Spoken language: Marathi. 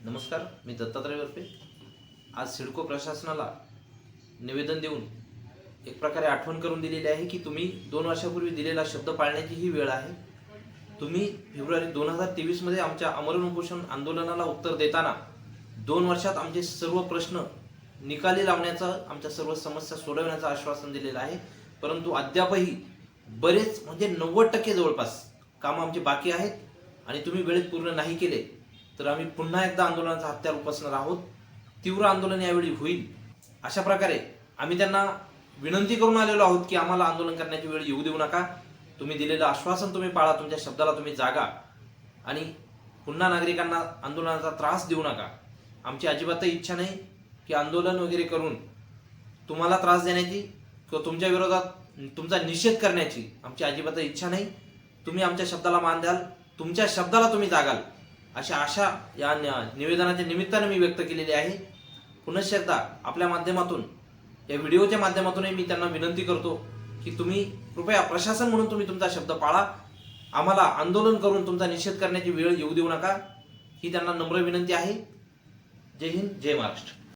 नमस्कार, मी दत्तात्रय वरपे। आज सिडको प्रशासनाला निवेदन देऊन एक प्रकारे आठवण करून दिलेली आहे की तुम्ही 2 वर्षापूर्वी दिलेला शब्द पाळण्याची ही वेळ आहे। तुम्ही फेब्रुवारी 2023 मध्ये आमच्या आमरण उपोषण आंदोलनाला उत्तर देताना 2 वर्षात आमचे सर्व प्रश्न निकाली लावण्याचं, आमच्या सर्व समस्या सोडवण्याचं आश्वासन दिलेलं आहे। परंतु अद्यापही बरेच म्हणजे 90% जवळपास काम आमचे बाकी आहेत आणि तुम्ही वेळेत पूर्ण नाही केले तर आम्ही पुन्हा एकदा आंदोलनाचा हत्यार उपसणार आहोत। तीव्र आंदोलन यावेळी होईल अशा प्रकारे आम्ही त्यांना विनंती करून आलेलो आहोत की आम्हाला आंदोलन करण्याची वेळ येऊ देऊ नका। तुम्ही दिलेलं आश्वासन तुम्ही पाळा, तुमच्या शब्दाला तुम्ही जागा आणि पुन्हा नागरिकांना आंदोलनाचा त्रास देऊ नका। आमची अजिबात इच्छा नाही की आंदोलन वगैरे करून तुम्हाला त्रास देण्याची किंवा तुमच्या विरोधात तुमचा निषेध करण्याची आमची अजिबात इच्छा नाही। तुम्ही आमच्या शब्दाला मान द्याल, तुमच्या शब्दाला तुम्ही जागाल अशा आशा या निवेदनाच्या निमित्ताने मी व्यक्त केलेली आहे। पुनश्च एकदा आपल्या माध्यमातून, या व्हिडिओच्या माध्यमातूनही मी त्यांना विनंती करतो की तुम्ही कृपया प्रशासन म्हणून तुम्ही तुमचा शब्द पाळा, आम्हाला आंदोलन करून तुमचा निषेध करण्याची वेळ येऊ देऊ नका, ही त्यांना नम्र विनंती आहे। जय हिंद, जय महाराष्ट्र।